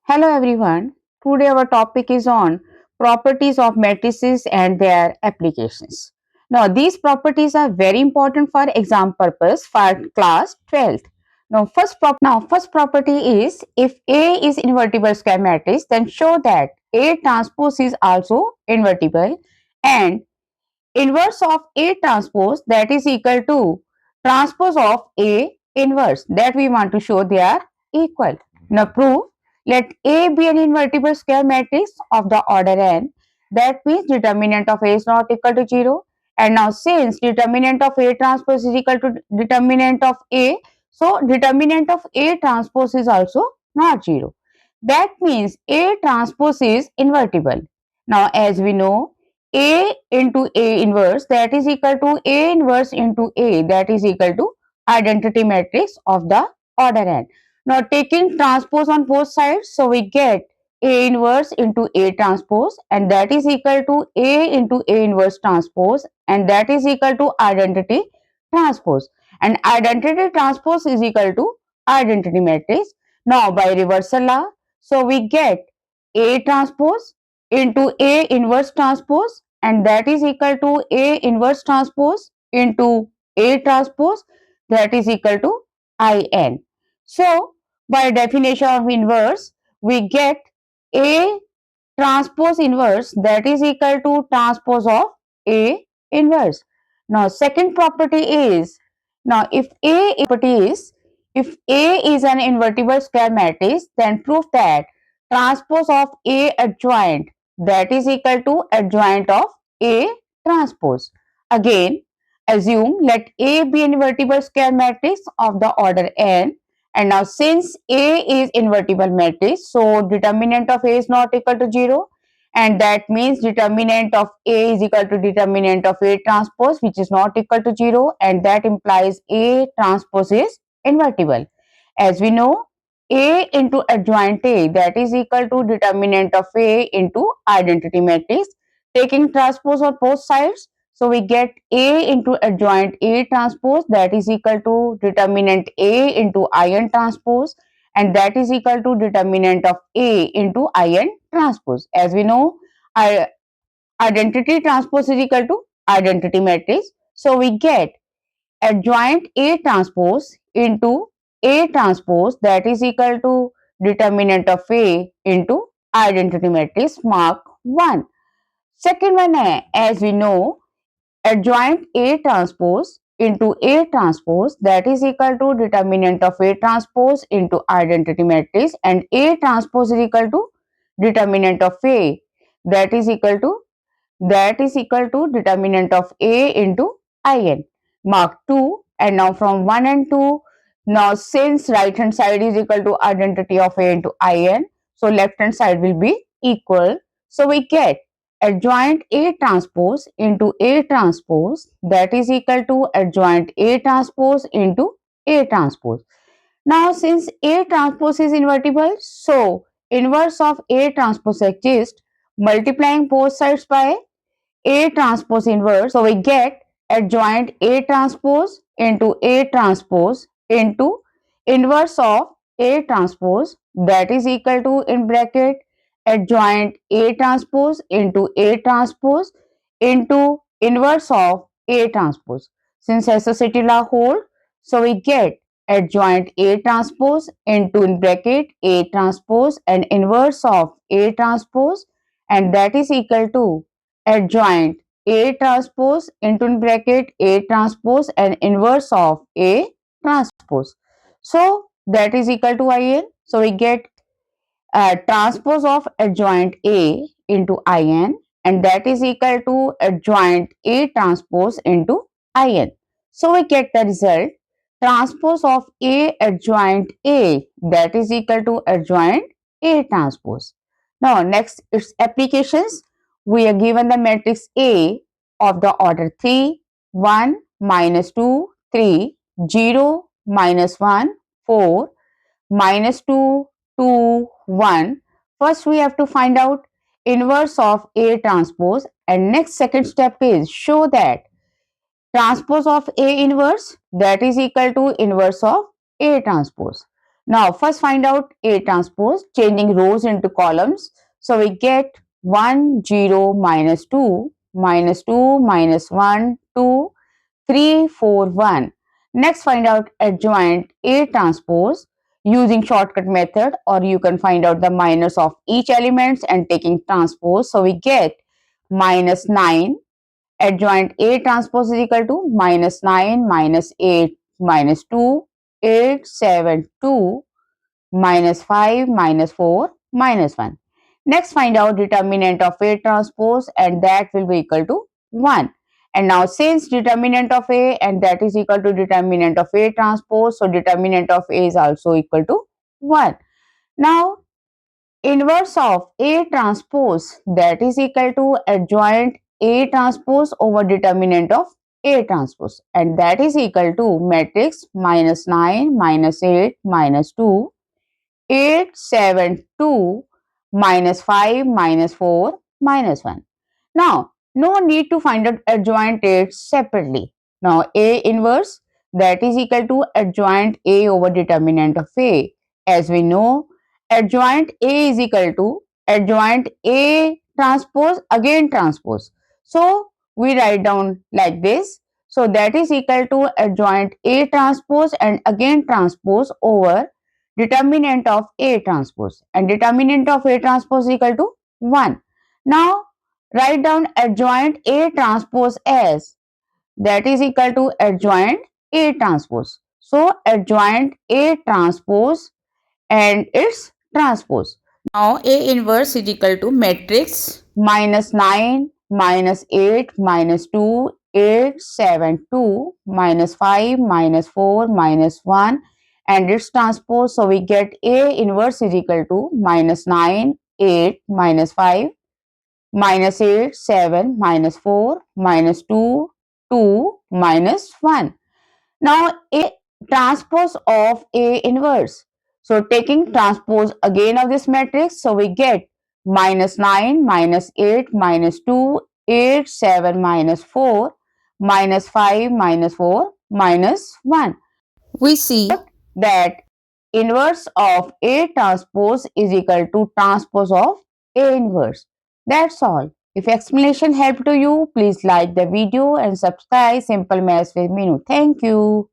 Hello everyone. Today our topic is on properties of matrices and their applications. Now these properties are very important for exam purpose for class 12th. First property is if A is invertible square matrix, then show that A transpose is also invertible and inverse of A transpose, that is equal to transpose of A inverse, that we want to show they are equal. Now prove, let A be an invertible square matrix of the order n, that means determinant of A is not equal to 0, and now since determinant of A transpose is equal to determinant of A, so determinant of A transpose is also not 0. That means A transpose is invertible. Now as we know, A into A inverse, that is equal to A inverse into A, that is equal to identity matrix of the order n. Now taking transpose on both sides, so we get A inverse into A transpose, and that is equal to A into A inverse transpose, and that is equal to identity transpose, and identity transpose is equal to identity matrix. Now by reversal law, so we get A transpose into A inverse transpose, and that is equal to A inverse transpose into A transpose, that is equal to In. So by definition of inverse, we get A transpose inverse, that is equal to transpose of A inverse. Now second property is, now if A is an invertible square matrix, then prove that transpose of A adjoint, that is equal to adjoint of A transpose. Again, assume let A be an invertible square matrix of the order n, and now since A is invertible matrix, so determinant of A is not equal to 0, and that means determinant of A is equal to determinant of A transpose, which is not equal to 0, and that implies A transpose is invertible. As we know, A into adjoint A, that is equal to determinant of A into identity matrix. Taking transpose on both sides, so we get A into adjoint A transpose, that is equal to determinant A into In transpose, and that is equal to determinant of A into In transpose. As we know, identity transpose is equal to identity matrix. So we get adjoint A transpose into A transpose, that is equal to determinant of A into identity matrix mark 1. Second one, as we know, adjoint A transpose into A transpose, that is equal to determinant of A transpose into identity matrix, and A transpose is equal to determinant of A, that is equal to determinant of A into In mark 2. And now from 1 and 2, now since right hand side is equal to identity of A into In, so left hand side will be equal, so we get adjoint A transpose into A transpose, that is equal to adjoint A transpose into A transpose. Now since A transpose is invertible, so inverse of A transpose exists, multiplying both sides by A transpose inverse. So we get adjoint A transpose into A transpose into inverse of A transpose, that is equal to in bracket adjoint A transpose into A transpose into inverse of A transpose. Since associative law hold, so we get adjoint A transpose into in bracket A transpose and inverse of A transpose, and that is equal to adjoint A transpose into in bracket A transpose and inverse of A transpose. So that is equal to In. So we get transpose of adjoint A into In, and that is equal to adjoint A transpose into In. So we get the result transpose of A adjoint A, that is equal to adjoint A transpose. Now next its applications. We are given the matrix A of the order 3, 1, minus 2, 3, 0, minus 1, 4, minus 2, 2, 1. First we have to find out inverse of A transpose, and next second step is show that transpose of A inverse, that is equal to inverse of A transpose. Now first find out A transpose, changing rows into columns. So we get 1, 0, minus 2, minus 2, minus 1, 2, 3, 4, 1. Next find out adjoint A transpose using shortcut method, or you can find out the minus of each elements and taking transpose. So we get minus 9. Adjoint A transpose is equal to minus 9 minus 8 minus 2, 8, 7, 2, minus 5 minus 4 minus 1. Next find out determinant of A transpose, and that will be equal to 1. And now since determinant of A and that is equal to determinant of A transpose, so determinant of A is also equal to 1. Now inverse of A transpose, that is equal to adjoint A transpose over determinant of A transpose, and that is equal to matrix minus 9 minus 8 minus 2, 8, 7, 2, minus 5, minus 4, minus 1. Now, no need to find out adjoint A separately. Now, A inverse, that is equal to adjoint A over determinant of A. As we know, adjoint A is equal to adjoint A transpose again transpose. So, we write down like this. So, that is equal to adjoint A transpose and again transpose over determinant of A transpose, and determinant of A transpose is equal to 1. Now write down adjoint A transpose as, that is equal to adjoint A transpose. So adjoint A transpose and its transpose. Now A inverse is equal to matrix minus 9 minus 8 minus 2, 8, 7, 2, minus 5 minus 4 minus 1 and its transpose. So we get A inverse is equal to minus 9, 8, minus 5, minus 8, 7, minus 4, minus 2, 2, minus 1. Now A transpose of A inverse. So taking transpose again of this matrix, so we get minus 9, minus 8, minus 2, 8, 7, minus 4, minus 5, minus 4, minus 1. We see that inverse of A transpose is equal to transpose of A inverse. That's all. If explanation helped to you, please like the video and subscribe Simple Maths with Meenu. Thank you.